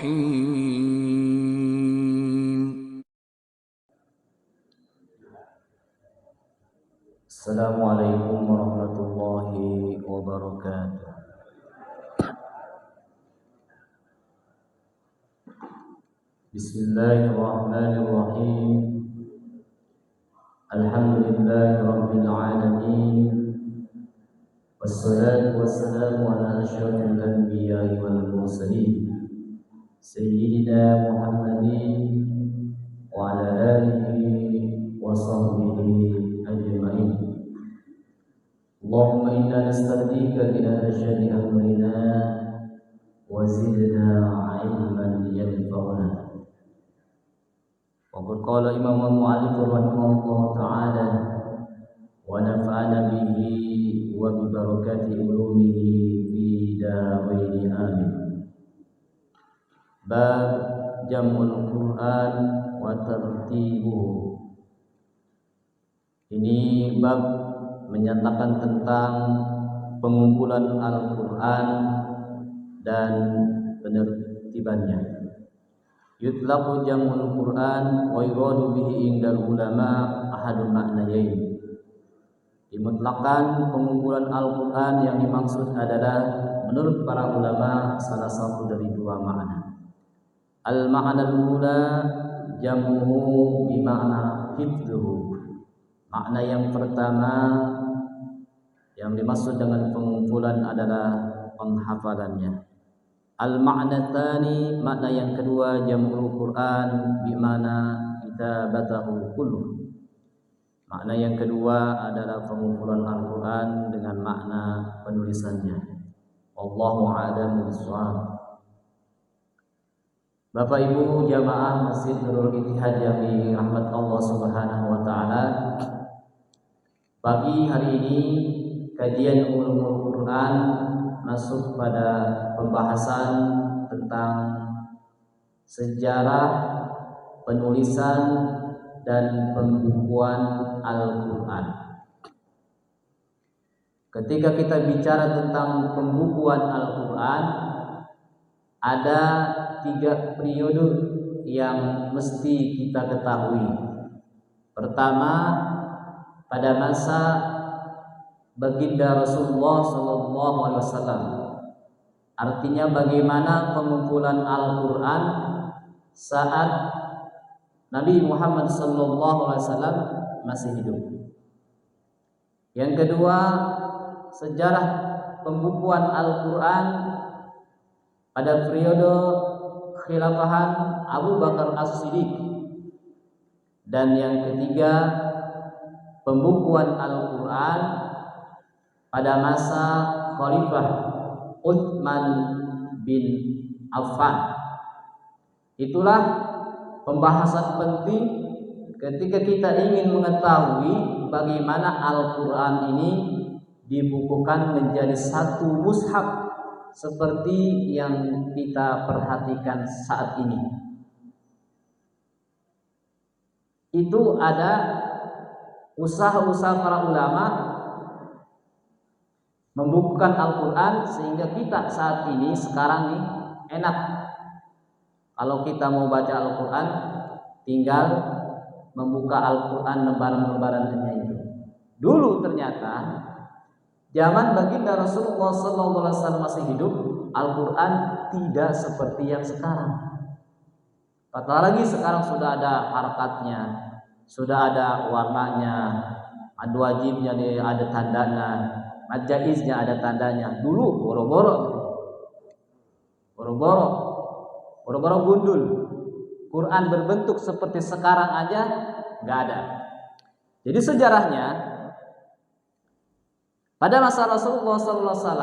الرحيم. السلام عليكم ورحمة الله وبركاته. بسم الله الرحمن الرحيم. الحمد لله رب العالمين، والصلاة والسلام على أشرف الأنبياء والمرسلين سيدنا محمد وعلى آله وصحبه أجمعين. اللهم إنا نستهديك إلى أشد أمرنا وزدنا علما ينفعنا. وقد قال إمام المؤلف رحمه الله تعالى: ونفعنا به وببركات علومه في دارين آمين. باب جمع القرآن وترتيبه. Ini bab menyatakan tentang pengumpulan Al-Quran dan penertibannya. Yutlaqu jam'ul Quran wa yuradu bihi indal ulama ahadul ma'nayain. Dimutlakan pengumpulan Al-Quran yang dimaksud adalah menurut para ulama salah satu dari dua makna. Al-ma'na al-ula jam'uhu bima'na hifdhuhu. Makna yang pertama yang dimaksud dengan pengumpulan adalah penghafalannya. Al-ma'na tsani, makna yang kedua, jam'ul Quran bimana kitabatahu kulluh. Makna yang kedua adalah pengumpulan Al-Quran dengan makna penulisannya. Wallahu a'lam bishawab. Bapak Ibu jamaah Masjid Nurul Ittihad yang rahmat Allah Subhanahu wa taala, pagi hari ini kajian ulumul Quran masuk pada pembahasan tentang sejarah penulisan dan pembukuan Al-Quran. Ketika kita bicara tentang pembukuan Al-Quran, ada 3 periode yang mesti kita ketahui. Pertama, pada masa baginda Rasulullah SAW. Artinya bagaimana pengumpulan Al-Quran saat Nabi Muhammad SAW masih hidup. Yang kedua, sejarah pembukuan Al-Quran pada periode khilafahan Abu Bakar As-Siddiq. Dan yang ketiga, pembukuan Al-Quran pada masa Khalifah Utsman bin Affan. Itulah pembahasan penting ketika kita ingin mengetahui bagaimana Al-Quran ini dibukukan menjadi satu mushaf seperti yang kita perhatikan saat ini. Itu ada usaha-usaha para ulama membukukan Al-Quran sehingga kita saat ini sekarang nih enak. Kalau kita mau baca Al-Quran, tinggal membuka Al-Quran lembaran-lembarannya itu. Dulu ternyata zaman baginda Rasulullah SAW masih hidup, Al-Quran tidak seperti yang sekarang. Apalagi sekarang sudah ada harakatnya, sudah ada warnanya, ad wajibnya ada tandanya, ad jaiznya ada tandanya. Dulu boro-boro gundul. Quran berbentuk seperti sekarang aja nggak ada. Jadi sejarahnya pada masa Rasulullah SAW,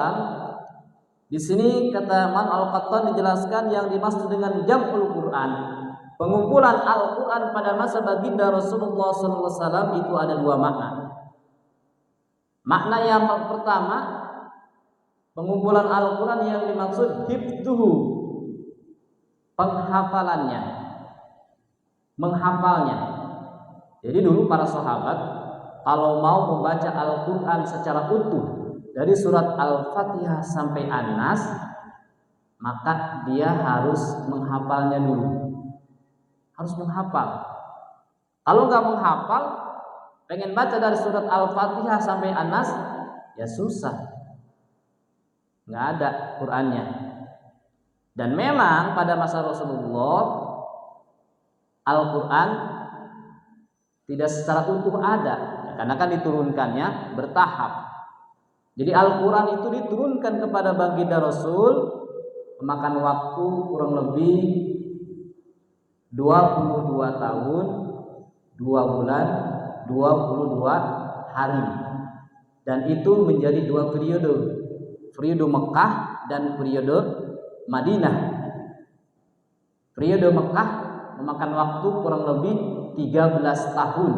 di sini kata Man Al-Qattan dijelaskan yang dimaksud dengan jam'ul Quran, pengumpulan Al-Quran pada masa baginda Rasulullah SAW itu ada 2 makna. Makna yang pertama, pengumpulan Al-Quran yang dimaksud hifdhuhu, penghafalannya, menghafalnya. Jadi dulu para sahabat kalau mau membaca Al-Quran secara utuh dari surat Al-Fatihah sampai An-Nas, maka dia harus menghafalnya dulu. Harus menghafal. Kalau nggak menghafal, pengen baca dari surat Al-Fatihah sampai An-Nas, ya susah. Nggak ada Qur'annya. Dan memang pada masa Rasulullah Al-Quran tidak secara utuh ada, karena kan diturunkannya bertahap. Jadi Al-Quran itu diturunkan kepada baginda Rasul memakan waktu kurang lebih 22 tahun 2 bulan 22 hari, dan itu menjadi 2 periode Mekah dan periode Madinah. Periode Mekah memakan waktu kurang lebih 13 tahun,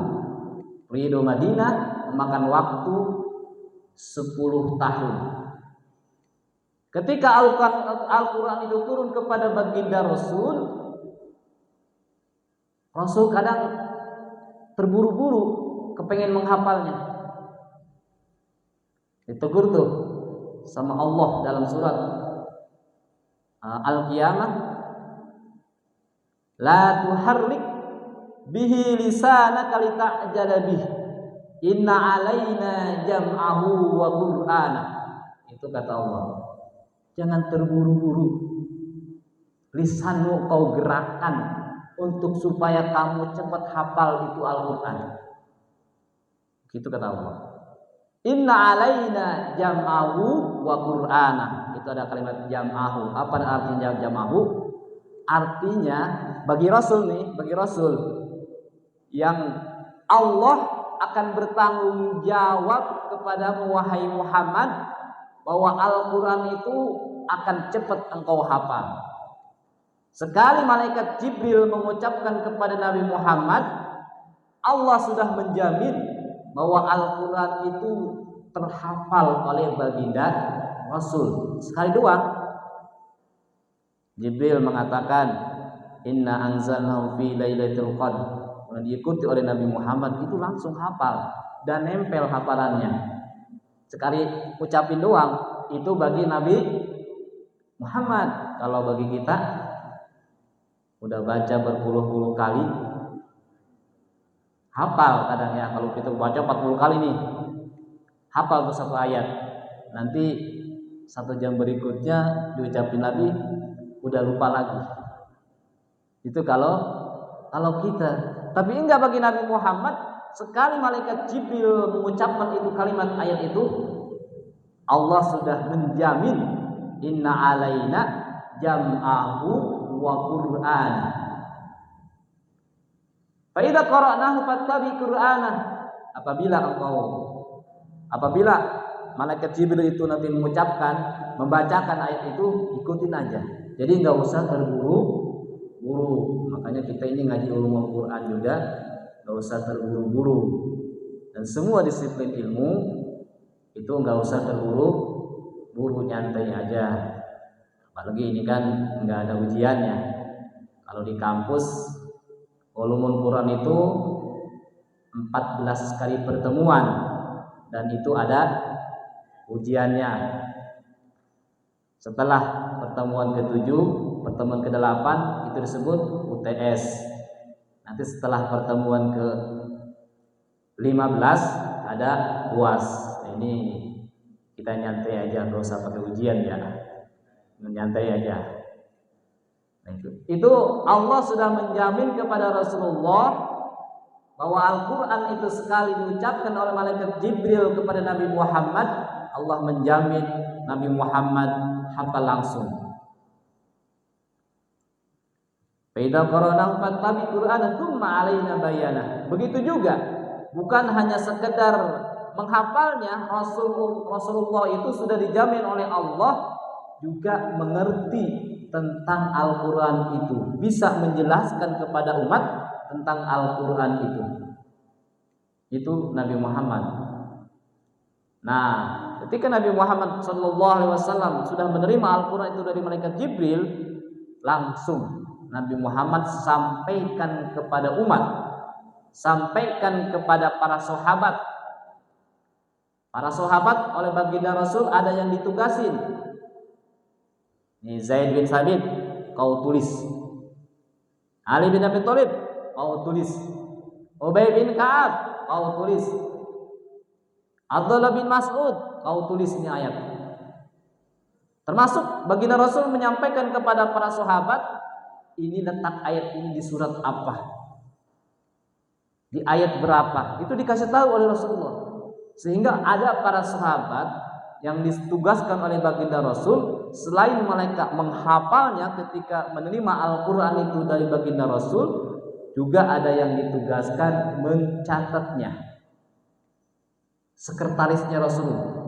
periode Madinah memakan waktu 10 tahun. Ketika Al-Quran itu turun kepada baginda Rasul kadang terburu-buru kepengen menghafalnya. Ditegur tuh sama Allah dalam surat Al-Qiyamah, la tuharrik bihi lisanaka lita'jala bih inna alaina jam'ahu wa qur'ana. Itu kata Allah, jangan terburu-buru lisanmu kau gerakkan untuk supaya kamu cepat hafal itu Al-Quran. Gitu kata Allah. Inna alaina jam'ahu wa qur'ana. Itu ada kalimat jam'ahu. Apa artinya jam'ahu? Artinya bagi Rasul yang Allah akan bertanggung jawab kepada wahai Muhammad bahwa Al-Quran itu akan cepat engkau hafal. Sekali malaikat Jibril mengucapkan kepada Nabi Muhammad, Allah sudah menjamin bahwa Al-Quran itu terhafal oleh baginda Rasul. Sekali doang Jibril mengatakan, inna anzalnahu fi lailatul qadr. Kemudian diikuti oleh Nabi Muhammad, itu langsung hafal dan nempel hafalannya. Sekali ucapin doang, itu bagi Nabi Muhammad. Kalau bagi kita udah baca berpuluh-puluh kali, hafal kadang ya. Kalau kita baca 40 kali nih, hafal tuh satu ayat. Nanti 1 jam berikutnya diucapin Nabi, udah lupa lagi. Itu kalau kita. Tapi enggak bagi Nabi Muhammad. Sekali malaikat Jibril mengucapkan itu kalimat ayat itu, Allah sudah menjamin inna alaina jam'ahu wa Qur'an. Fa idza qara'nahu fattabi Qur'ana. Apabila malaikat Jibril itu nanti membacakan ayat itu, ikutin aja. Jadi enggak usah terburu-buru. Makanya kita ini ngaji ulumul Qur'an juga enggak usah terburu-buru. Dan semua disiplin ilmu itu enggak usah terburu-buru, nyantai aja. Apalagi ini kan nggak ada ujiannya. Kalau di kampus ulumul Quran itu 14 kali pertemuan dan itu ada ujiannya. Setelah pertemuan ke-7, pertemuan ke-8 itu disebut UTS. Nanti setelah pertemuan ke-15 ada UAS. Ini kita nyantai aja, nggak usah pakai ujian ya. Menyantai aja. Nah, itu Allah sudah menjamin kepada Rasulullah bahwa Al-Quran itu sekali diucapkan oleh malaikat Jibril kepada Nabi Muhammad, Allah menjamin Nabi Muhammad hafal langsung. Faidza qara'nahu fattabi Qur'ana tsumma 'alaina bayana. Begitu juga, bukan hanya sekedar menghafalnya, Rasulullah itu sudah dijamin oleh Allah juga mengerti tentang Al-Quran itu, bisa menjelaskan kepada umat tentang Al-Quran itu Nabi Muhammad. Nah, ketika Nabi Muhammad SAW sudah menerima Al-Quran itu dari malaikat Jibril, langsung Nabi Muhammad sampaikan kepada umat, sampaikan kepada para sahabat. Para sahabat oleh baginda Rasul ada yang ditugasin Nih Zaid bin Sabit, kau tulis. Ali bin Abi Thalib, kau tulis. Ubay bin Ka'ab, kau tulis. Abdullah bin Mas'ud, kau tulis ini ayat. Termasuk baginda Rasul menyampaikan kepada para sahabat, ini letak ayat ini di surat apa? Di ayat berapa? Itu dikasih tahu oleh Rasulullah. Sehingga ada para sahabat yang ditugaskan oleh baginda Rasul, selain mereka menghafalnya ketika menerima Al-Quran itu dari baginda Rasul, juga ada yang ditugaskan mencatatnya. Sekretarisnya Rasulullah.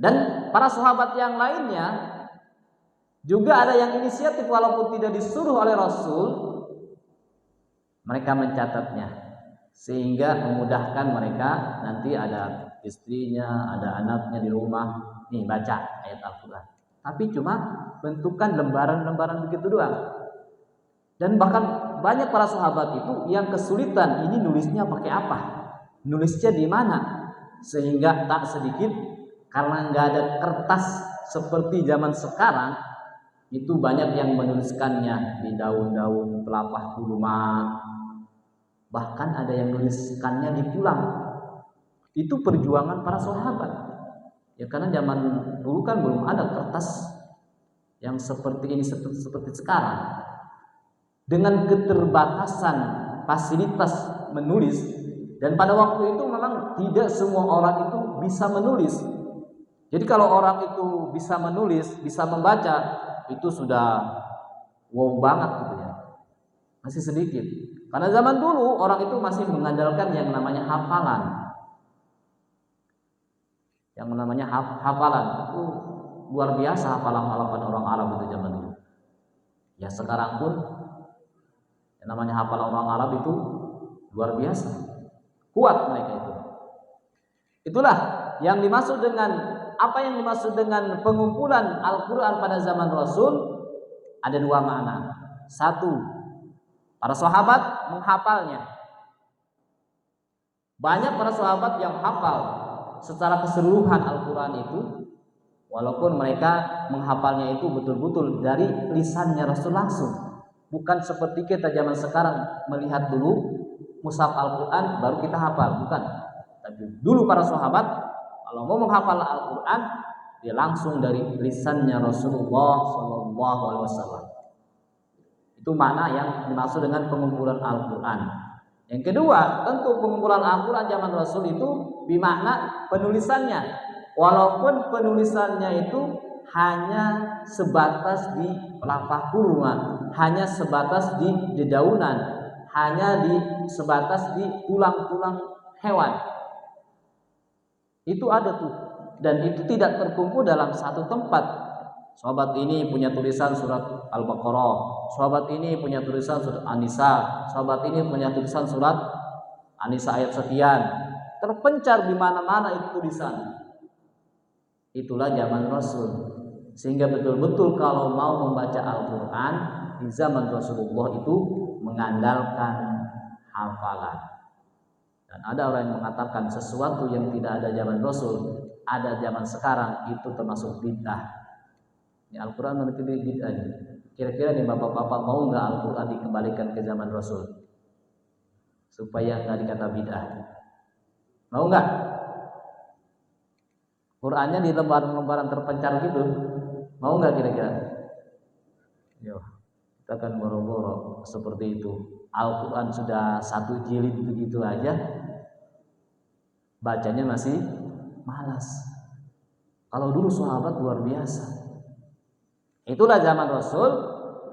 Dan para sahabat yang lainnya juga ada yang inisiatif walaupun tidak disuruh oleh Rasul, mereka mencatatnya sehingga memudahkan mereka. Nanti ada istrinya, ada anaknya di rumah, nih baca ayat Al-Quran. Tapi cuma bentukan lembaran-lembaran begitu doang. Dan bahkan banyak para sahabat itu yang kesulitan ini nulisnya pakai apa, nulisnya di mana, sehingga tak sedikit karena nggak ada kertas seperti zaman sekarang, itu banyak yang menuliskannya di daun-daun pelepah kurma, bahkan ada yang menuliskannya di tulang. Itu perjuangan para sahabat. Ya karena zaman dulu kan belum ada kertas yang seperti ini seperti sekarang. Dengan keterbatasan fasilitas menulis, dan pada waktu itu memang tidak semua orang itu bisa menulis. Jadi kalau orang itu bisa menulis, bisa membaca, itu sudah wow banget gitu ya. Masih sedikit. Karena zaman dulu orang itu masih mengandalkan yang namanya hafalan. Yang namanya hafalan itu luar biasa, hafalan-hafalan orang Arab itu zaman dulu. Ya sekarang pun yang namanya hafalan orang Arab itu luar biasa. Kuat mereka itu. Itulah yang dimaksud dengan apa yang dimaksud dengan pengumpulan Al-Quran pada zaman Rasul. Ada dua makna. Satu, para sahabat menghafalnya. Banyak para sahabat yang hafal secara keseluruhan Al-Quran itu, walaupun mereka menghafalnya itu betul-betul dari lisannya Rasul langsung. Bukan seperti kita zaman sekarang melihat dulu mushaf Al-Quran baru kita hafal, bukan. Tapi dulu para sahabat kalau mau menghafal Al-Quran, dia langsung dari lisannya Rasulullah SAW. Itu makna yang dimaksud dengan pengumpulan Al-Quran. Yang kedua, tentu pengumpulan Al-Quran zaman Rasul itu bermakna penulisannya. Walaupun penulisannya itu hanya sebatas di pelepah kurma, hanya sebatas di dedaunan, hanya sebatas di tulang-tulang hewan. Itu ada tuh, dan itu tidak terkumpul dalam satu tempat. Sahabat ini punya tulisan surat Al-Baqarah, sahabat ini punya tulisan surat An-Nisa, sahabat ini punya tulisan surat An-Nisa ayat sekian. Terpencar di mana-mana itu tulisan. Itulah zaman Rasul. Sehingga betul-betul kalau mau membaca Al-Quran di zaman Rasulullah itu mengandalkan hafalan. Dan ada orang yang mengatakan sesuatu yang tidak ada zaman Rasul, ada zaman sekarang, itu termasuk bid'ah. Ini Al-Quran menurut bid'ah ini. Kira-kira nih bapak-bapak mau nggak Al-Quran dikembalikan ke zaman Rasul supaya nggak dikata bid'ah? Mau nggak? Qurannya di lembaran-lembaran terpencar gitu, mau nggak kira-kira? Yo, kita akan boro-boro seperti itu. Al-Quran sudah 1 jilid begitu aja, bacanya masih malas. Kalau dulu sahabat luar biasa. Itulah zaman Rasul.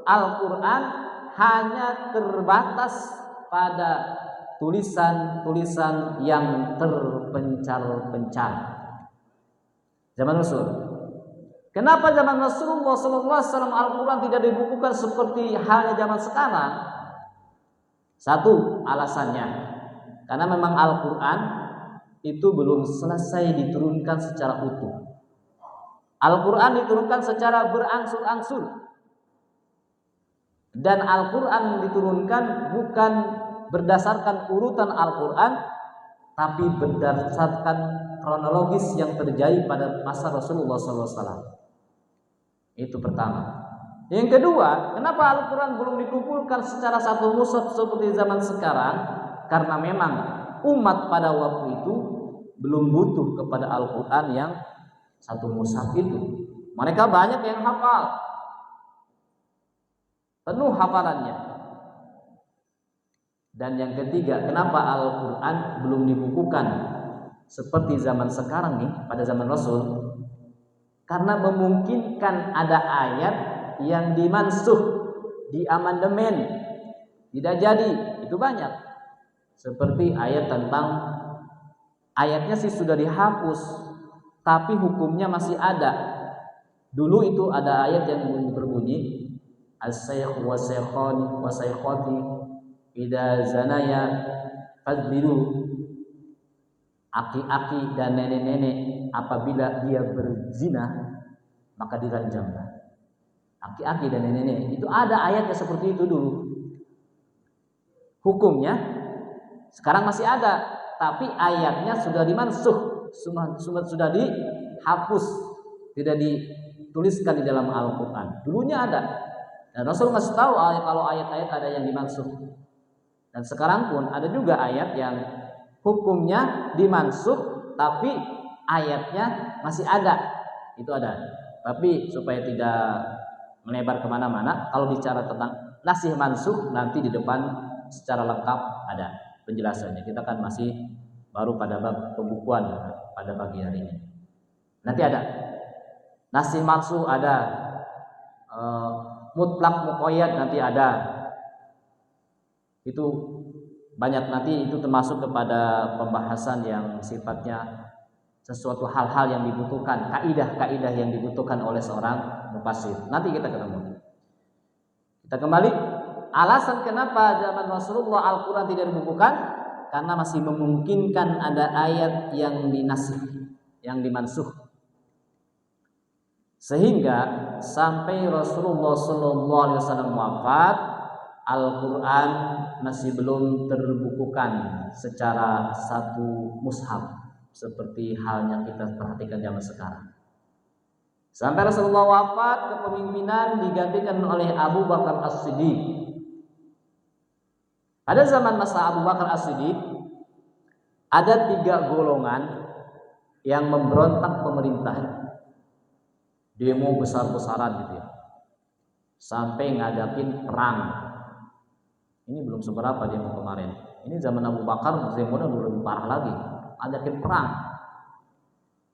Al-Quran hanya terbatas pada tulisan-tulisan yang terpencar-pencar. Zaman Rasul. Kenapa zaman Rasulullah SAW Al-Quran tidak dibukukan seperti halnya zaman sekarang? Satu alasannya, karena memang Al-Quran itu belum selesai diturunkan secara utuh. Al-Quran diturunkan secara berangsur-angsur. Dan Al-Quran diturunkan bukan berdasarkan urutan Al-Quran, tapi berdasarkan kronologis yang terjadi pada masa Rasulullah SAW. Itu pertama. Yang kedua, kenapa Al-Quran belum dikumpulkan secara satu mushaf seperti zaman sekarang? Karena memang umat pada waktu itu belum butuh kepada Al-Quran yang satu mushaf itu. Mereka banyak yang hafal, penuh hafalannya. Dan yang ketiga, kenapa Al-Quran belum dibukukan seperti zaman sekarang nih, pada zaman Rasul? Karena memungkinkan ada ayat yang dimansuh, diamandemen, tidak jadi. Itu banyak. Seperti ayat tentang, ayatnya sih sudah dihapus, tapi hukumnya masih ada. Dulu itu ada ayat yang berbunyi as-saykh wa saykhani wa saykhati idza zanaya fadbiru. Aki-aki dan nenek-nenek apabila dia berzina maka diranjamlah. Aki-aki dan nenek-nenek itu ada ayatnya seperti itu dulu. Hukumnya sekarang masih ada, tapi ayatnya sudah dimansuh, sudah dihapus, tidak dituliskan di dalam Al-Quran. Dulunya ada, dan Rasul ngasih tahu kalau ayat-ayat ada yang dimansuh. Dan sekarang pun ada juga ayat yang hukumnya dimansuh, tapi ayatnya masih ada. Itu ada. Tapi supaya tidak melebar kemana-mana, kalau bicara tentang nasih mansuh nanti di depan secara lengkap ada penjelasannya. Kita kan masih baru pada bab pembukuan pada pagi hari ini. Nanti ada nasih mansuh, ada mutlak muqayyad nanti ada. Itu banyak, nanti itu termasuk kepada pembahasan yang sifatnya sesuatu hal-hal yang dibutuhkan, kaidah-kaidah yang dibutuhkan oleh seorang mufassir. Nanti kita ketemu. Kita kembali, alasan kenapa zaman Rasulullah Al-Quran tidak dibukukan, karena masih memungkinkan ada ayat yang dinasih, yang dimansuh. Sehingga sampai Rasulullah SAW wafat, Al-Quran masih belum terbukukan secara satu mushaf seperti halnya kita perhatikan zaman sekarang. Sampai Rasulullah wafat, kepemimpinan digantikan oleh Abu Bakar As-Siddiq. Pada zaman masa Abu Bakar As-Siddiq ada 3 golongan yang memberontak pemerintah, demo besar-besaran gitu ya, sampai ngadakin perang. Ini belum seberapa demo kemarin. Ini zaman Abu Bakar, demonya lebih parah lagi, ngadakin perang.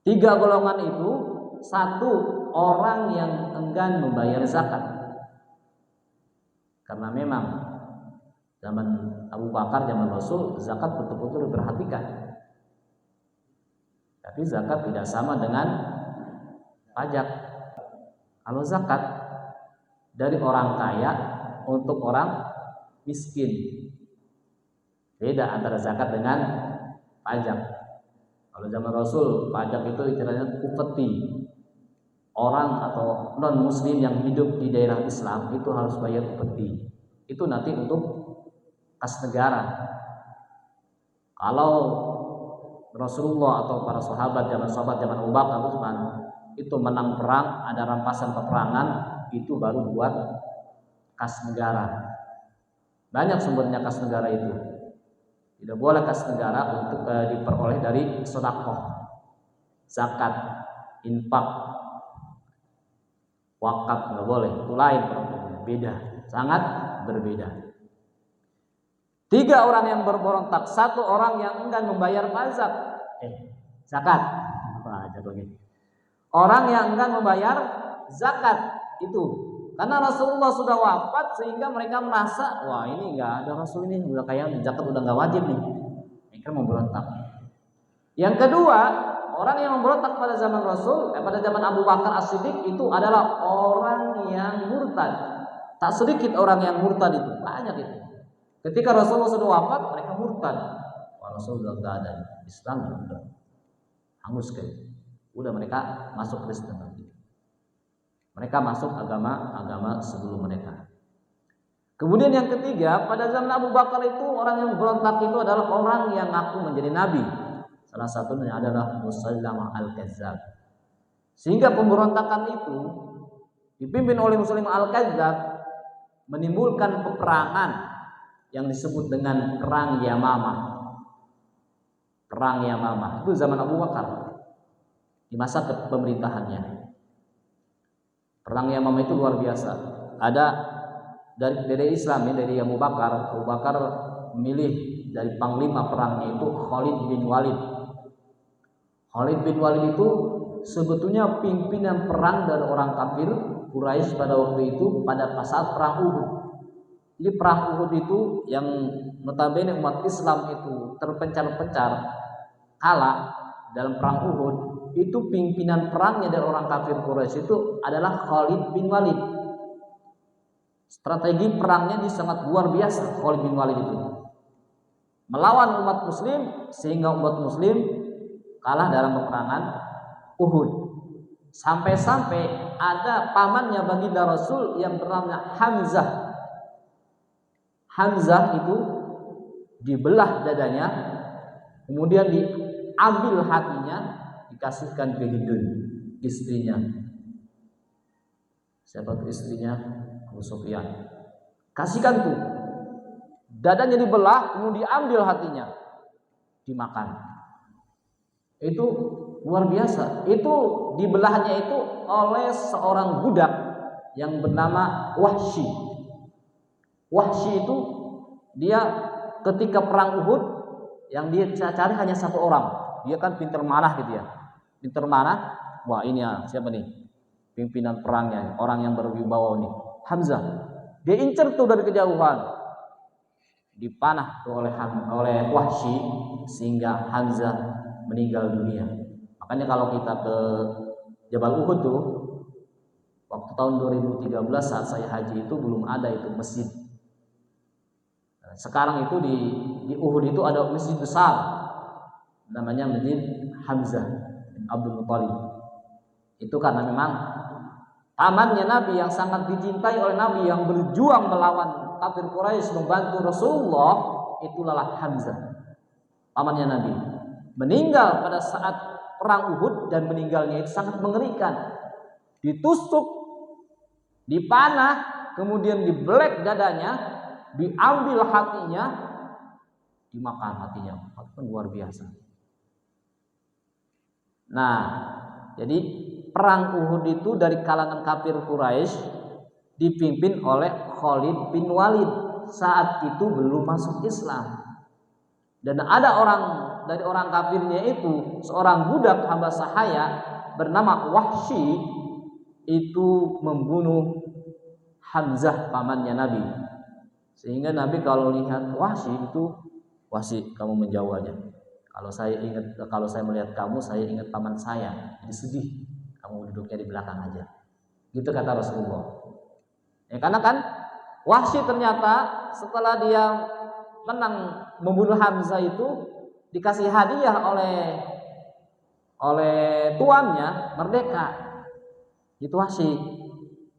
3 golongan itu, satu, orang yang enggan membayar zakat. Karena memang zaman Abu Bakar, zaman Rasul, zakat betul-betul diperhatikan. Tapi zakat tidak sama dengan pajak. Kalau zakat dari orang kaya untuk orang miskin, beda antara zakat dengan pajak. Kalau zaman Rasul, pajak itu istilahnya upeti. Orang atau non muslim yang hidup di daerah Islam itu harus bayar upeti. Itu nanti untuk kas negara. Kalau Rasulullah atau para sahabat zaman Abu Bakar itu menang perang, ada rampasan peperangan, itu baru buat kas negara. Banyak sumbernya kas negara itu. Tidak boleh kas negara untuk diperoleh dari sedekah, zakat, infak, wakaf, nggak boleh. Itu lain problemnya, beda, sangat berbeda. 3 orang yang berberontak, 1 orang yang enggan membayar zakat. Apa aja begini. Orang yang enggan membayar zakat itu, karena Rasulullah sudah wafat sehingga mereka merasa, wah ini nggak ada Rasul ini, udah kayak zakat udah nggak wajib nih. Mereka memberontak. Yang kedua, orang yang memberontak pada zaman Rasul, pada zaman Abu Bakar As-Siddiq itu adalah orang yang murtad. Tak sedikit orang yang murtad itu, banyak itu. Ketika Rasulullah sudah wafat, mereka murtad. Wah, Rasul udah nggak ada, Islam udah hangus kayak. Udah mereka masuk Kristen lagi. Mereka masuk agama sebelum mereka. Kemudian yang ketiga, pada zaman Abu Bakar itu orang yang berontak itu adalah orang yang ngaku menjadi nabi. Salah satunya adalah Musailamah al-Kazzab. Sehingga pemberontakan itu dipimpin oleh Muslim Al-Kadzdzab, menimbulkan peperangan yang disebut dengan Perang Yamamah. Perang Yamamah itu zaman Abu Bakar di masa pemerintahannya. Perang Yamamah itu luar biasa. Ada dari Islam, dari Abu Bakar. Abu Bakar memilih dari panglima perangnya itu Khalid bin Walid. Khalid bin Walid itu sebetulnya pimpinan perang dari orang kafir Quraisy pada waktu itu pada saat perang Uhud. Jadi perang Uhud itu yang notabene umat Islam itu terpencar-pencar kalah dalam perang Uhud, itu pimpinan perangnya dari orang kafir Quraisy itu adalah Khalid bin Walid. Strategi perangnya ini sangat luar biasa. Khalid bin Walid itu melawan umat muslim sehingga umat muslim kalah dalam peperangan Uhud. Sampai-sampai ada pamannya baginda Rasul yang bernama Hamzah. Hamzah itu dibelah dadanya, kemudian diambil hatinya, dikasihkan ke Hindun, istrinya. Siapa tuh istrinya? Abu Sufyan. Kasihkan tuh. Dadanya dibelah, kemudian diambil hatinya, dimakan. Itu luar biasa. Itu dibelahnya itu oleh seorang budak yang bernama Wahsy. Wahsy itu dia ketika perang Uhud yang dia cari hanya satu orang. Dia kan pintar manah gitu ya. Pintar manah. Wah ini ya siapa nih? Pimpinan perangnya, orang yang berwibawa nih. Hamzah. Dia incer tuh dari kejauhan. Dipanah tuh oleh Wahsy sehingga Hamzah meninggal dunia. Makanya kalau kita ke Jabal Uhud tuh waktu tahun 2013 saat saya haji itu belum ada itu masjid. Sekarang itu di Uhud itu ada masjid besar namanya Masjid Hamzah bin Abdul Muthalib. Itu karena memang pamannya Nabi yang sangat dicintai oleh Nabi yang berjuang melawan kafir Quraisy membantu Rasulullah, itulah Hamzah, pamannya Nabi. Meninggal pada saat perang Uhud dan meninggalnya itu sangat mengerikan. Ditusuk, dipanah, kemudian dibelek dadanya, diambil hatinya, dimakan hatinya. Itu luar biasa. Nah, jadi perang Uhud itu dari kalangan kafir Quraisy dipimpin oleh Khalid bin Walid. Saat itu belum masuk Islam. Dan ada orang dari orang kafirnya itu, seorang budak hamba sahaya bernama Wahsy itu membunuh Hamzah pamannya Nabi. Sehingga Nabi kalau lihat Wahsy itu, Wahsy kamu menjauh aja. Kalau saya melihat kamu, saya ingat paman saya. Jadi sedih. Kamu duduknya di belakang aja. Gitu kata Rasulullah. Ya, karena kan Wahsy ternyata setelah dia menang membunuh Hamzah itu dikasih hadiah oleh tuannya merdeka. Itu Wahsy.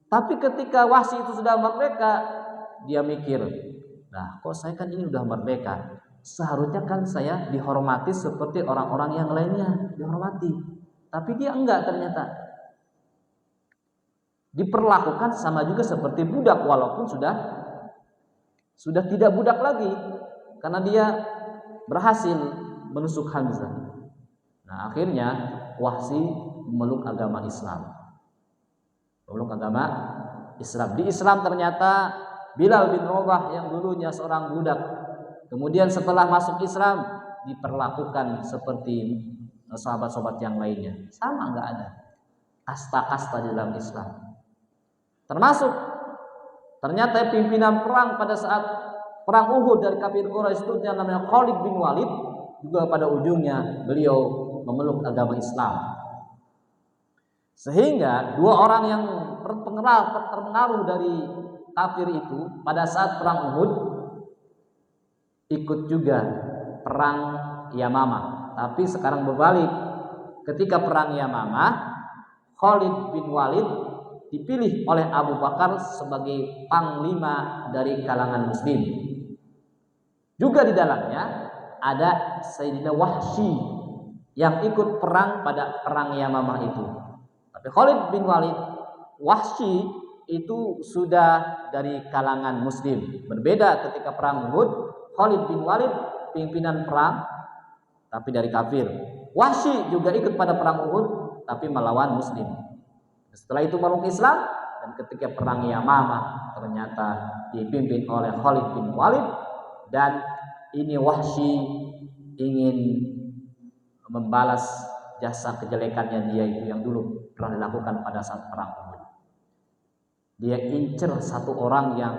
Tapi ketika Wahsy itu sudah merdeka, dia mikir, nah kok saya kan ini udah merdeka, seharusnya kan saya dihormati seperti orang-orang yang lainnya dihormati. Tapi dia enggak, ternyata diperlakukan sama juga seperti budak walaupun sudah tidak budak lagi karena dia berhasil menusuk Hamzah. Nah, akhirnya Wahsy memeluk agama Islam. Di Islam ternyata Bilal bin Rabah yang dulunya seorang budak, kemudian setelah masuk Islam diperlakukan seperti sahabat-sahabat yang lainnya. Sama, enggak ada kasta-kasta di dalam Islam. Termasuk ternyata pimpinan perang pada saat perang Uhud dari kafir Quraisy itu yang namanya Khalid bin Walid, juga pada ujungnya beliau memeluk agama Islam. Sehingga dua orang yang terpengaruh dari kafir itu pada saat perang Uhud ikut juga perang Yamamah. Tapi sekarang berbalik. Ketika perang Yamamah, Khalid bin Walid dipilih oleh Abu Bakar sebagai panglima dari kalangan muslim. Juga di dalamnya ada Sayyidina Wahsy yang ikut perang pada perang Yamamah itu. Tapi Khalid bin Walid Wahsy itu sudah dari kalangan muslim. Berbeda ketika perang Uhud, Khalid bin Walid pimpinan perang tapi dari kafir. Wahsy juga ikut pada perang Uhud tapi melawan muslim. Setelah itu masuk Islam, dan ketika perang Yamamah ternyata dipimpin oleh Khalid bin Walid, dan ini Wahsy ingin membalas jasa kejelekannya dia itu yang dulu pernah dilakukan pada saat perang Uhud. Dia incer satu orang yang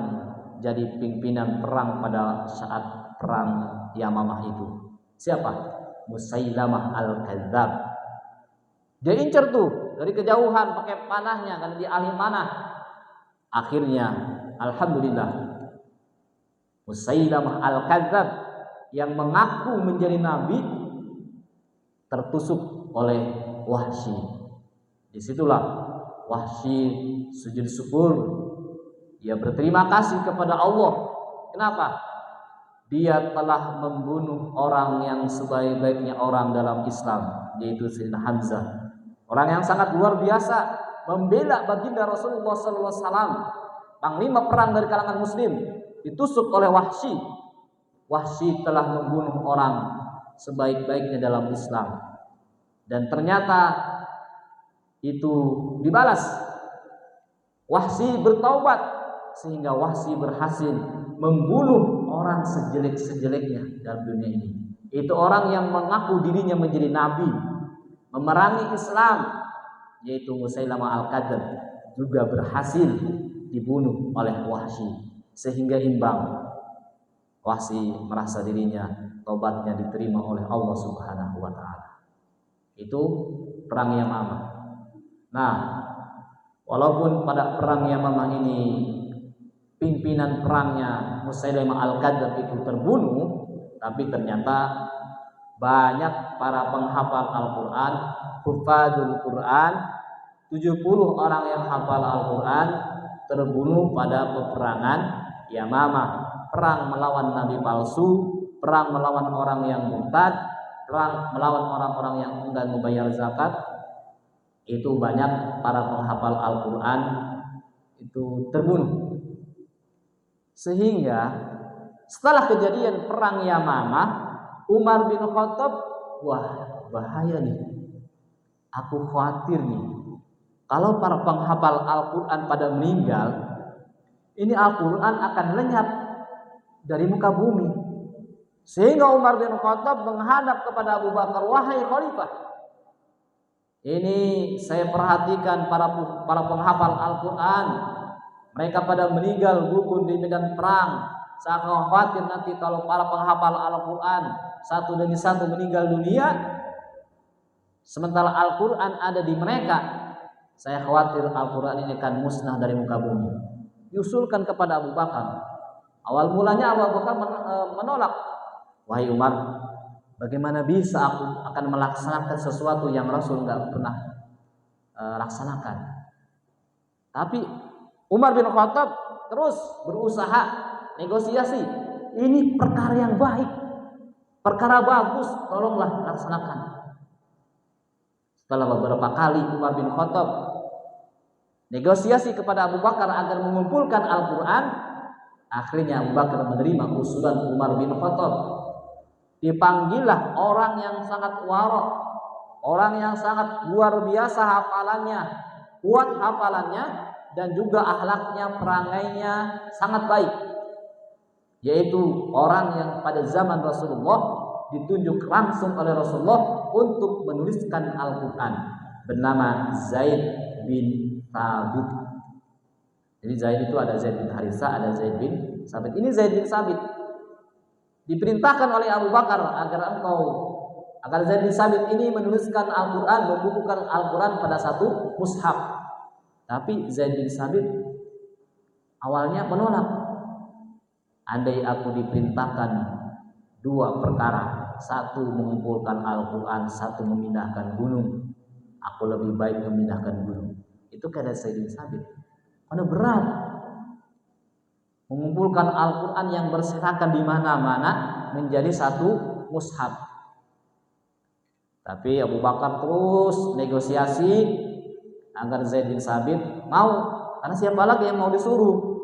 jadi pimpinan perang pada saat perang Yamamah itu. Siapa? Musailamah al-Kadzab. Dia incer tuh dari kejauhan pakai panahnya karena dia ahli panah. Akhirnya alhamdulillah Musailamah al-Kadzab yang mengaku menjadi nabi tertusuk oleh Wahsy. Disitulah Wahsy sujud syukur. Dia berterima kasih kepada Allah. Kenapa? Dia telah membunuh orang yang sebaik-baiknya orang dalam Islam, yaitu Sayyidina Hamzah. Orang yang sangat luar biasa membela baginda Rasulullah SAW, panglima perang dari kalangan muslim, ditusuk oleh Wahsy. Wahsy telah membunuh orang sebaik-baiknya dalam Islam, dan ternyata itu dibalas. Wahsy bertaubat sehingga Wahsy berhasil membunuh orang sejelek-sejeleknya dalam dunia ini. Itu orang yang mengaku dirinya menjadi nabi, memerangi Islam, yaitu Musailamah al-Kadzab, juga berhasil dibunuh oleh Wahsy sehingga imbang. Wahsy merasa dirinya taubatnya diterima oleh Allah Subhanahu wa taala. Itu perang Yamamah. Nah, walaupun pada perang Yamamah ini pimpinan perangnya Musailamah al-Kadzab itu terbunuh, tapi ternyata banyak para penghafal Al-Qur'an, hufadzul Qur'an, 70 orang yang hafal Al-Qur'an terbunuh pada peperangan Yamamah. Perang melawan nabi palsu, perang melawan orang yang murtad, perang melawan orang-orang yang enggan membayar zakat. Itu banyak para penghafal Al-Qur'an itu terbunuh. Sehingga setelah kejadian perang Yamamah, Umar bin Khattab, wah bahaya nih, aku khawatir nih, kalau para penghafal Al-Quran pada meninggal, ini Al-Quran akan lenyap dari muka bumi. Sehingga Umar bin Khattab menghadap kepada Abu Bakar, wahai khalifah, ini saya perhatikan para penghafal Al-Quran, mereka pada meninggal gugur di medan perang. Saya khawatir nanti kalau para penghafal Al-Quran satu demi satu meninggal dunia, sementara Al-Quran ada di mereka, saya khawatir Al-Quran ini akan musnah dari muka bumi. Diusulkan kepada Abu Bakar. Awal mulanya Abu Bakar menolak. Wahai Umar, bagaimana bisa aku akan melaksanakan sesuatu yang Rasul nggak pernah laksanakan? Tapi Umar bin Khattab terus berusaha negosiasi. Ini perkara yang baik, perkara bagus, tolonglah laksanakan. Setelah beberapa kali Umar bin Khattab negosiasi kepada Abu Bakar agar mengumpulkan Al-Quran, akhirnya Abu Bakar menerima usulan Umar bin Khattab. Dipanggillah orang yang sangat warok, orang yang sangat luar biasa hafalannya, kuat hafalannya, dan juga akhlaknya, perangainya sangat baik, yaitu orang yang pada zaman Rasulullah ditunjuk langsung oleh Rasulullah untuk menuliskan Al-Quran, bernama Zaid bin Thabit. Jadi Zaid itu ada Zaid bin Harisa, ada Zaid bin Sabit. Ini Zaid bin Sabit diperintahkan oleh Abu Bakar agar Zaid bin Sabit ini menuliskan Al-Quran, membukukan Al-Quran pada satu mushaf. Tapi Zaid bin Sabit awalnya menolak. Andai aku diperintahkan dua perkara, satu mengumpulkan Al-Quran, satu memindahkan gunung, aku lebih baik memindahkan gunung. Itu kata Zaid bin Sabit. Karena berat mengumpulkan Al-Quran yang berserakan di mana-mana menjadi satu mushaf. Tapi Abu Bakar terus negosiasi. agar Zaid bin Sabit mau, karena siapa lagi yang mau disuruh?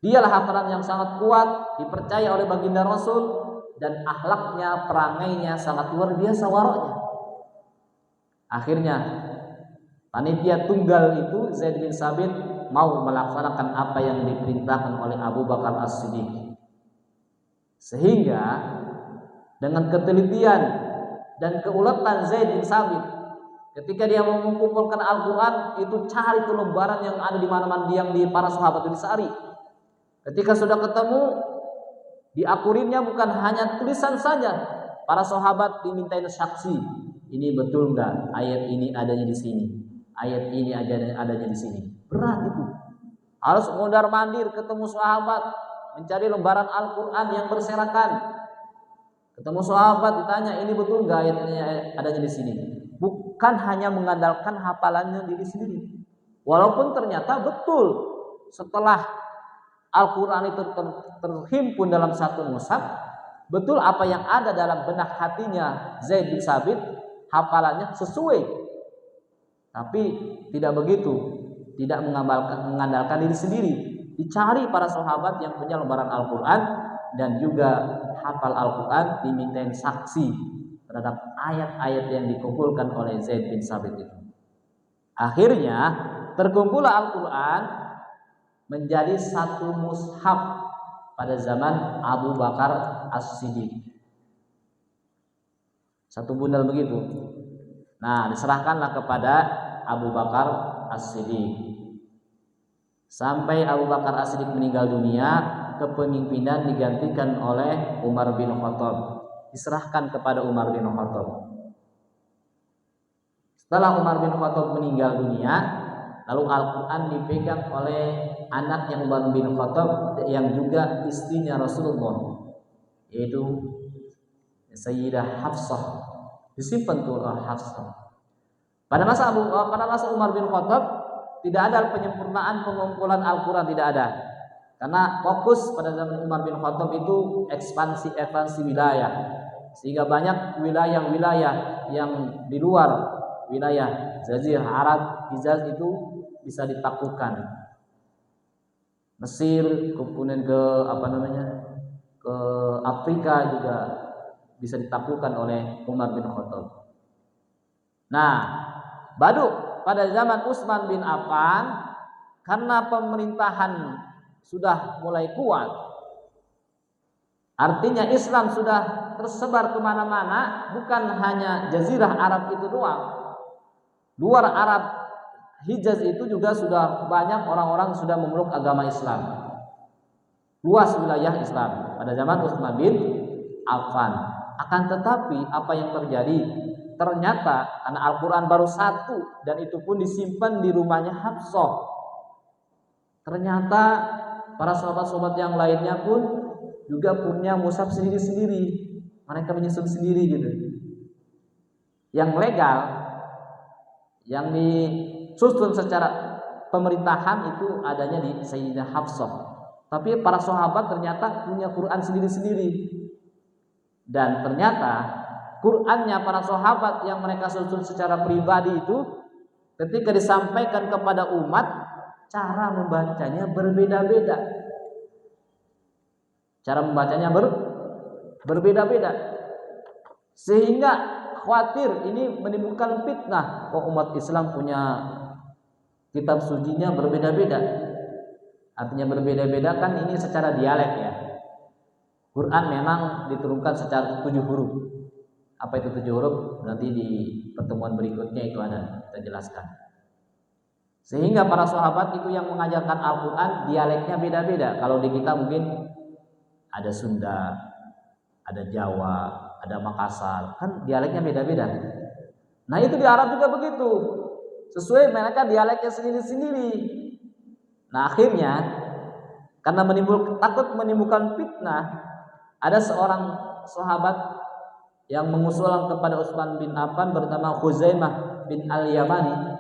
Dialah hafalan yang sangat kuat, dipercaya oleh baginda Rasul, dan akhlaknya, perangainya sangat luar biasa waroknya. Akhirnya panitia tunggal itu Zaid bin Sabit mau melaksanakan apa yang diperintahkan oleh Abu Bakar As-Siddiq. Sehingga dengan ketelitian dan keuletan Zaid bin Sabit, ketika dia mau mengumpulkan Al-Quran, itu cari tuh lembaran yang ada di mana-mana yang di para sahabat itu disari. Ketika sudah ketemu, diakurinnya bukan hanya tulisan saja. Para sahabat dimintain saksi. Ini betul enggak? Ayat ini adanya di sini. Ayat ini adanya di sini. Berat itu. Harus mondar-mandir ketemu sahabat, mencari lembaran Al-Quran yang berserakan. Ketemu sahabat ditanya, ini betul enggak ayat ini adanya di sini? Bukan hanya mengandalkan hafalannya diri sendiri. Walaupun ternyata betul setelah Al-Quran itu terhimpun dalam satu mushaf, betul apa yang ada dalam benak hatinya Zaid bin Sabit, hafalannya sesuai. Tapi tidak begitu, tidak mengandalkan diri sendiri. Dicari para sahabat yang punya lembaran Al-Quran dan juga hafal Al-Quran, dimintain saksi terhadap ayat-ayat yang dikumpulkan oleh Zaid bin Sabit itu. Akhirnya terkumpullah Al-Quran menjadi satu mushaf pada zaman Abu Bakar As-Siddiq. Satu bundal begitu. Nah, diserahkanlah kepada Abu Bakar As-Siddiq. Sampai Abu Bakar As-Siddiq meninggal dunia, kepemimpinan digantikan oleh Umar bin Khattab. Diserahkan kepada Umar bin Khattab. Setelah Umar bin Khattab meninggal dunia, lalu Al-Quran dipegang oleh anaknya Umar bin Khattab yang juga istrinya Rasulullah, yaitu Sayyidah Hafsah. Disimpan tuh Hafsah. Pada masa Umar bin Khattab tidak ada penyempurnaan pengumpulan Al-Quran, tidak ada. Karena fokus pada zaman Umar bin Khattab itu ekspansi wilayah, sehingga banyak wilayah-wilayah yang di luar wilayah Jazirah Arab, Hijaz itu bisa ditaklukkan. Mesir, kemudian ke Afrika juga bisa ditaklukkan oleh Umar bin Khattab. Nah, baru pada zaman Utsman bin Affan, karena pemerintahan sudah mulai kuat, artinya Islam sudah tersebar kemana-mana, bukan hanya Jazirah Arab itu doang. Luar Arab, Hijaz itu juga sudah banyak orang-orang sudah memeluk agama Islam. Luas wilayah Islam pada zaman Utsman bin Affan. Akan tetapi apa yang terjadi? Ternyata karena Al-Quran baru satu dan itu pun disimpan di rumahnya Hafsah. Ternyata para sahabat-sahabat yang lainnya pun juga punya mushaf sendiri-sendiri. Mereka menyusun sendiri gitu. Yang legal, yang disusun secara pemerintahan itu adanya di Sayyidah Hafsah. Tapi para sahabat ternyata punya Quran sendiri-sendiri. Dan ternyata Qurannya para sahabat yang mereka susun secara pribadi itu ketika disampaikan kepada umat, cara membacanya berbeda-beda. Cara membacanya berbeda-beda. Sehingga khawatir ini menimbulkan fitnah. Oh, umat Islam punya kitab sucinya berbeda-beda. Artinya berbeda-beda kan ini secara dialek ya. Quran memang diturunkan secara 7 huruf. Apa itu 7 huruf? Nanti di pertemuan berikutnya itu ada kita jelaskan. Sehingga para sahabat itu yang mengajarkan Al-Quran dialeknya beda-beda. Kalau di kita mungkin ada Sunda, ada Jawa, ada Makassar, kan dialeknya beda-beda. Nah itu di Arab juga begitu. Sesuai mereka dialeknya sendiri-sendiri. Nah akhirnya karena takut menimbulkan fitnah, ada seorang sahabat yang mengusulkan kepada Utsman bin Affan bernama Khuzaimah bin Al-Yamani.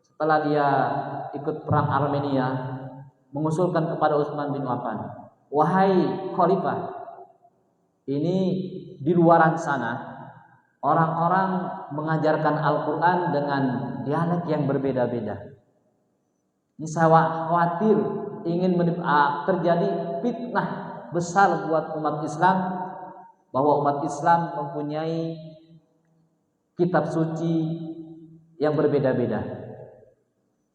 Setelah dia ikut perang Armenia, mengusulkan kepada Utsman bin Affan, wahai khalifah, ini di luaran sana orang-orang mengajarkan Al-Quran dengan dialek yang berbeda-beda. Ini saya khawatir ingin terjadi fitnah besar buat umat Islam, bahwa umat Islam mempunyai kitab suci yang berbeda-beda.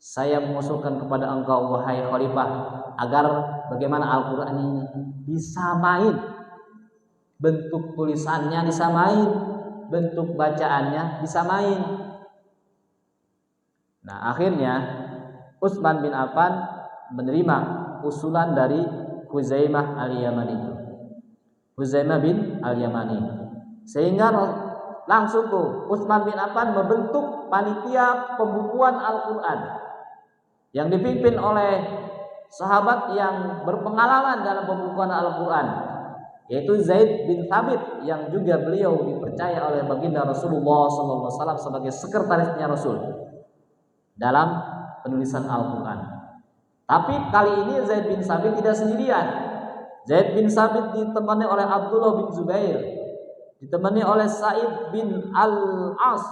Saya mengusulkan kepada engkau wahai khalifah, agar bagaimana Al-Quran ini disamain, bentuk tulisannya disamain, bentuk bacaannya disamain. Nah, akhirnya Utsman bin Affan menerima usulan dari Huzaimah al-Yamani itu. Huzaimah bin al-Yamani. Sehingga langsung tuh Utsman bin Affan membentuk panitia pembukuan Al-Quran yang dipimpin oleh sahabat yang berpengalaman dalam pembukuan Al-Quran, yaitu Zaid bin Thabit, yang juga beliau dipercaya oleh baginda Rasulullah SAW sebagai sekretarisnya Rasul dalam penulisan Al-Quran. Tapi kali ini Zaid bin Thabit tidak sendirian. Zaid bin Thabit ditemani oleh Abdullah bin Zubair, ditemani oleh Sa'id bin Al-As,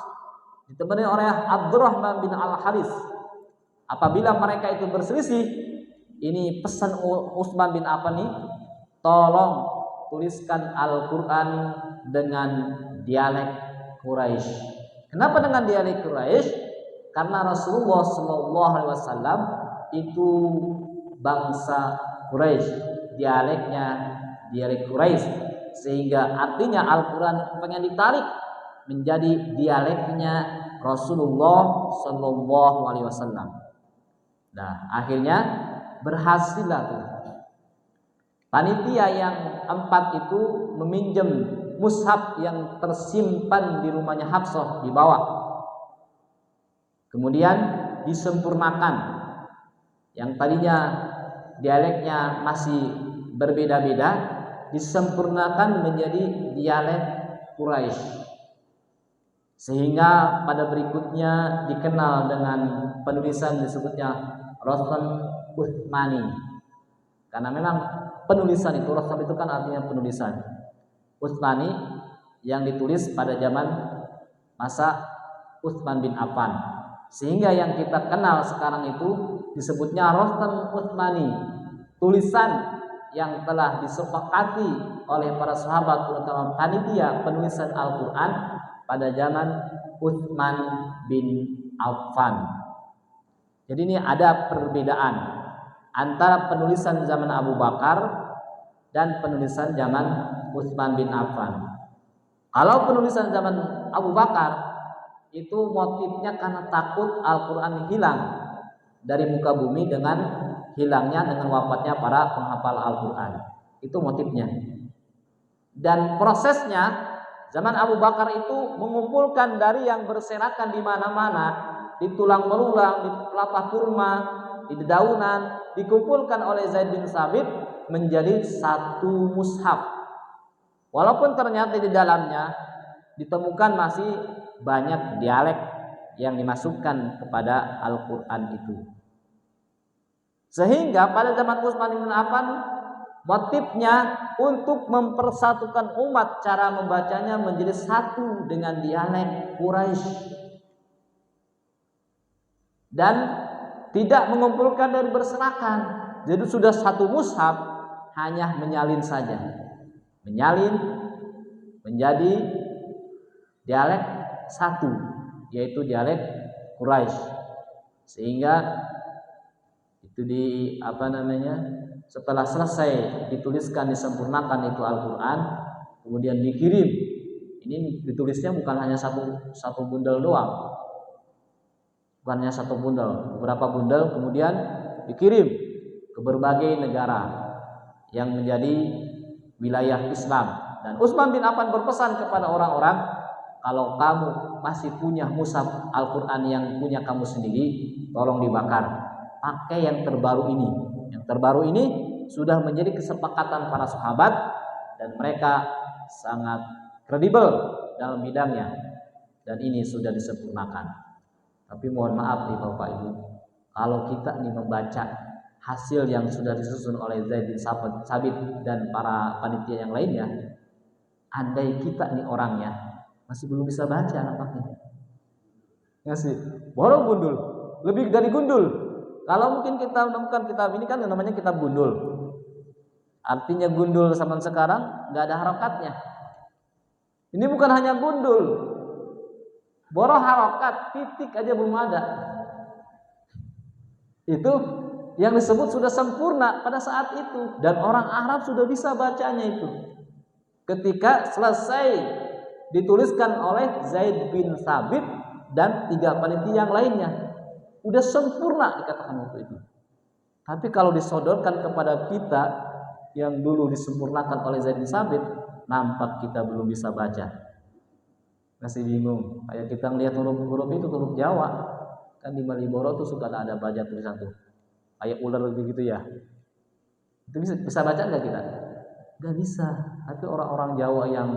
ditemani oleh Abdurrahman bin Al-Haris. Apabila mereka itu berselisih, ini pesan Utsman bin Affan nih, tolong tuliskan Al-Quran dengan dialek Quraisy. Kenapa dengan dialek Quraisy? Karena Rasulullah SAW itu bangsa Quraisy, dialeknya dialek Quraisy, sehingga artinya Al-Quran pengen ditarik menjadi dialeknya Rasulullah SAW. Nah, akhirnya berhasillah tuh panitia yang 4 itu meminjam mushaf yang tersimpan di rumahnya Hafsah di bawah. Kemudian disempurnakan. Yang tadinya dialeknya masih berbeda-beda, disempurnakan menjadi dialek Quraisy. Sehingga pada berikutnya dikenal dengan penulisan disebutnya Rasm Utsmani. Karena memang penulisan itu, Rasm itu kan artinya penulisan. Utsmani yang ditulis pada zaman masa Utsman bin Affan. Sehingga yang kita kenal sekarang itu disebutnya Rasm Utsmani, tulisan yang telah disepakati oleh para sahabat, terutama panitia penulisan Al-Quran pada zaman Utsman bin Affan. Jadi ini ada perbedaan antara penulisan zaman Abu Bakar dan penulisan zaman Utsman bin Affan. Kalau penulisan zaman Abu Bakar itu motifnya karena takut Al-Quran hilang dari muka bumi dengan hilangnya, dengan wafatnya para penghafal Al-Quran. Itu motifnya. Dan prosesnya zaman Abu Bakar itu mengumpulkan dari yang berserakan di mana-mana, di tulang belulang, di pelepah kurma, di dedaunan, dikumpulkan oleh Zaid bin Thabit menjadi satu mushaf. Walaupun ternyata di dalamnya ditemukan masih banyak dialek yang dimasukkan kepada Al-Quran itu. Sehingga pada zaman Utsman bin Affan motifnya untuk mempersatukan umat, cara membacanya menjadi satu dengan dialek Quraisy dan tidak mengumpulkan dari berserakan. Jadi sudah satu mushaf, hanya menyalin saja, menyalin menjadi dialek satu, yaitu dialek Quraisy. Sehingga itu setelah selesai dituliskan, disempurnakan itu Al-Quran, kemudian dikirim. Ini ditulisnya bukan hanya satu bundel doang, bukan hanya satu bundel, beberapa bundel, kemudian dikirim ke berbagai negara yang menjadi wilayah Islam. Dan Utsman bin Affan berpesan kepada orang-orang, kalau kamu masih punya mushaf Al-Quran yang punya kamu sendiri, tolong dibakar. Pakai yang terbaru ini. Yang terbaru ini sudah menjadi kesepakatan para sahabat dan mereka sangat kredibel dalam bidangnya. Dan ini sudah disempurnakan. Tapi mohon maaf nih Bapak Ibu, kalau kita nih membaca hasil yang sudah disusun oleh Zaid bin Thabit dan para panitia yang lainnya, andai kita nih orangnya Masih belum bisa baca nampaknya. Ngasih. Boro gundul. Lebih dari gundul. Kalau mungkin kita menemukan kitab ini kan namanya kitab gundul. Artinya gundul zaman sekarang nggak ada harokatnya. Ini bukan hanya gundul. Boro harokat, titik aja belum ada. Itu yang disebut sudah sempurna pada saat itu. Dan orang Arab sudah bisa bacanya itu. Ketika selesai dituliskan oleh Zaid bin Thabit dan 3 panitia yang lainnya, udah sempurna dikatakan waktu itu. Tapi kalau disodorkan kepada kita yang dulu disempurnakan oleh Zaid bin Thabit, nampak kita belum bisa baca, masih bingung. Kayak kita ngelihat huruf itu huruf Jawa, kan di Maliboro tuh suka ada baca tulisan tuh, kayak ular begitu ya. Itu bisa baca nggak kita? Nggak bisa. Tapi orang-orang Jawa yang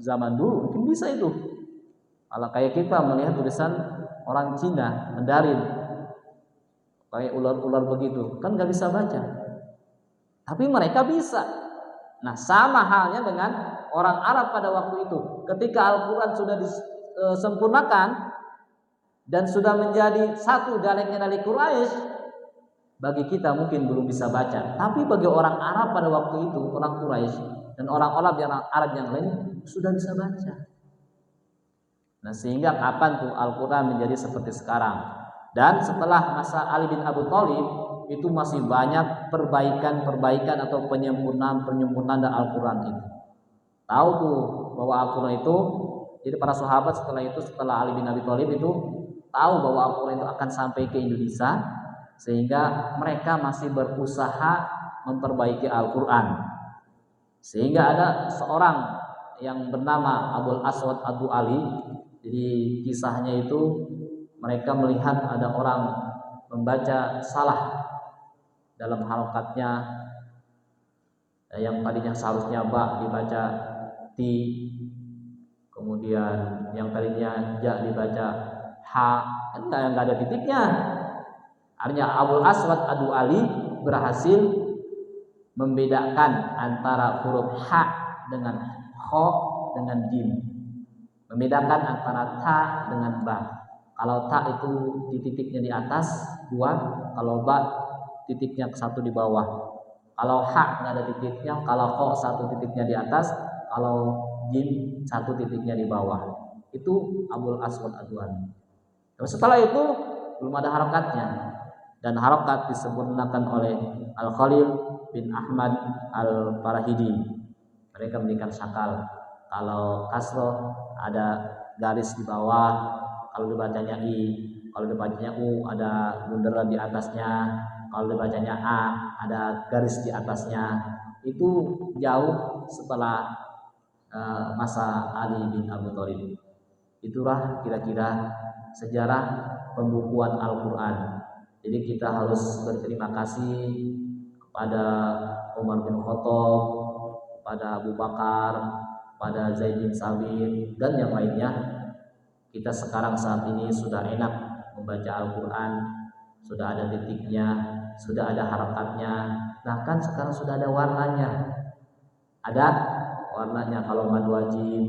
zaman dulu mungkin bisa itu. Kalau kayak kita melihat tulisan orang Cina, Mandarin, kayak ular-ular begitu, kan nggak bisa baca. Tapi mereka bisa. Nah, sama halnya dengan orang Arab pada waktu itu. Ketika Al-Quran sudah disempurnakan dan sudah menjadi satu dialeknya dari Quraisy, bagi kita mungkin belum bisa baca. Tapi bagi orang Arab pada waktu itu, orang Quraisy dan orang-orang Arab yang lain sudah bisa baca. Nah, sehingga kapan tuh Al-Quran menjadi seperti sekarang? Dan setelah masa Ali bin Abi Thalib itu masih banyak perbaikan atau penyempurnaan dari Al-Quran itu. Tahu tuh bahwa Al-Quran itu, jadi para sahabat setelah Ali bin Abi Thalib itu tahu bahwa Al-Quran itu akan sampai ke Indonesia, sehingga mereka masih berusaha memperbaiki Al-Quran. Sehingga ada seorang yang bernama Abul Aswad Abu Ali. Jadi kisahnya itu mereka melihat ada orang membaca salah dalam harokatnya, yang tadinya seharusnya ba dibaca ti, kemudian yang tadinya ja dibaca ha, kan nggak ada titiknya. Artinya Abul Aswad Abu Ali berhasil membedakan antara huruf ha dengan kho dengan jim, membedakan antara ta dengan ba. Kalau ta itu titiknya di atas 2, kalau ba titiknya 1 di bawah. Kalau ha nggak ada titiknya, kalau kho 1 titiknya di atas, kalau jim 1 titiknya di bawah. Itu Abul Aswad Adwani. Terus setelah itu belum ada harokatnya, dan harokat disempurnakan oleh Al-Khalil bin Ahmad Al-Farahidi. Mereka memberikan syakal. Kalau kasroh ada garis di bawah, kalau dibacanya i, kalau dibacanya u ada bunderan di atasnya, kalau dibacanya a ada garis di atasnya. Itu jauh setelah masa Ali bin Abi Thalib. Itulah kira-kira sejarah pembukuan Al-Quran. Jadi kita harus berterima kasih kepada Umar bin Khattab, kepada Abu Bakar, pada Zaid bin Thabit dan yang lainnya. Kita sekarang saat ini sudah enak membaca Al-Quran, sudah ada titiknya, sudah ada harakatnya, bahkan sekarang sudah ada warnanya. Ada warnanya, kalau mad wajib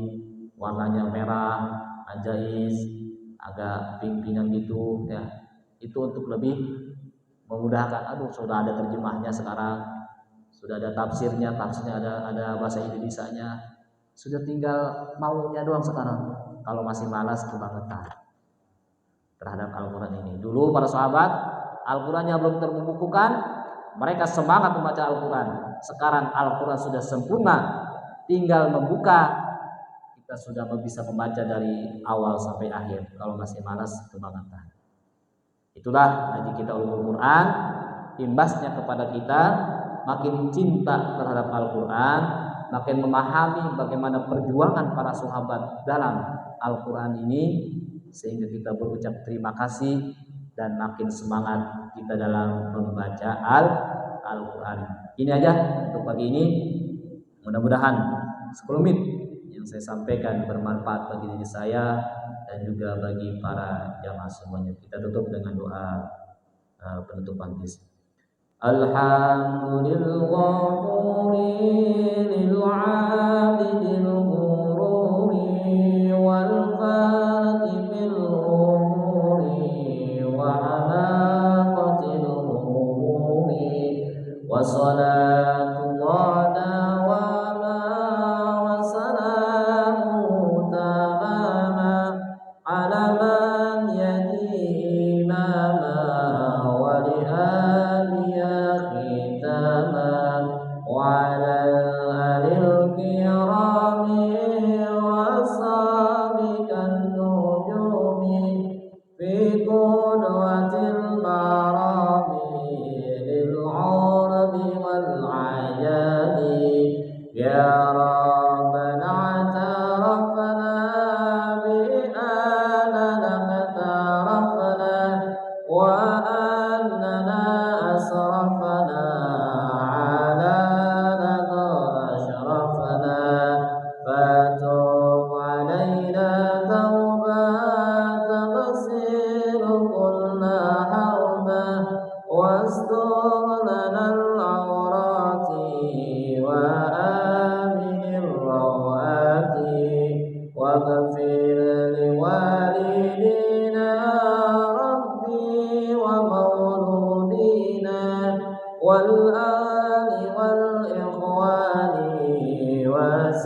warnanya merah, ajais agak pink-pinkan gitu ya. Itu untuk lebih memudahkan. Sudah ada terjemahnya sekarang, sudah ada tafsirnya ada bahasa Indonesianya. Sudah tinggal maunya doang sekarang. Kalau masih malas kebangetan terhadap Al-Quran ini. Dulu para sahabat Al-Qurannya belum terbukukan, mereka semangat membaca Al-Quran. Sekarang Al-Quran sudah sempurna, tinggal membuka, kita sudah bisa membaca dari awal sampai akhir. Kalau masih malas kebangetan. Itulah ngaji kita ulumul Quran, imbasnya kepada kita makin cinta terhadap Al-Quran, makin memahami bagaimana perjuangan para sahabat dalam Al-Quran ini, sehingga kita berucap terima kasih dan makin semangat kita dalam membaca Al-Quran. Ini aja untuk pagi ini. Mudah-mudahan 10 menit yang saya sampaikan bermanfaat bagi diri saya dan juga bagi para jamaah semuanya. Kita tutup dengan doa penutupan hadis. Alhamdulillah lil 'abidil ghururi wal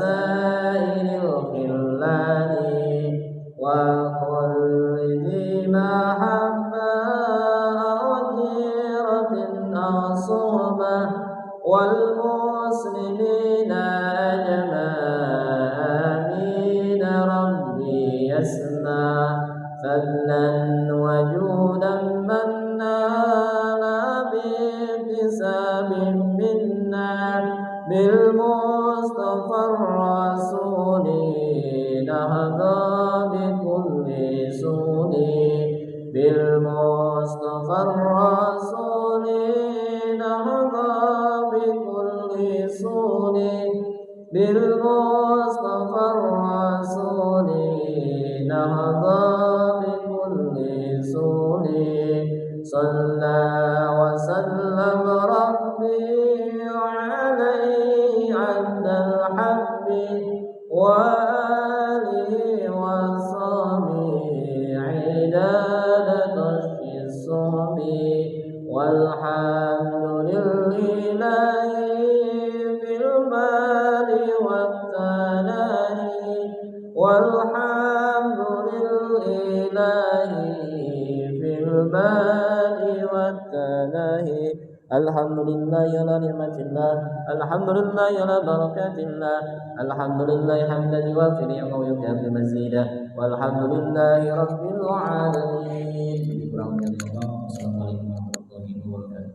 سائر الخلان وكل ذي محبة غيرة أو صحبة والمسلمين أجمعين ربي يسمع فضلا وجودا من نال باكتساب منا بالمصطفى الرسول نهضى بكل سول بالمصطفى الرسول نهضى بكل سول بالمصطفى الرسول نهضى بكل سول صلى وسلم ربي عليه عند الحب وآله وصحبه عداد تشفي الصحب والحمد لله في المال والتناهي والحمد لله في المال والتناهي الحمد لله على نعمة الله الحمد لله على بركات الله الحمد لله حمدا يوافي نعمه ويكافئ مزيدا والحمد لله رب العالمين. Assalamualaikum warahmatullahi wabarakatuh.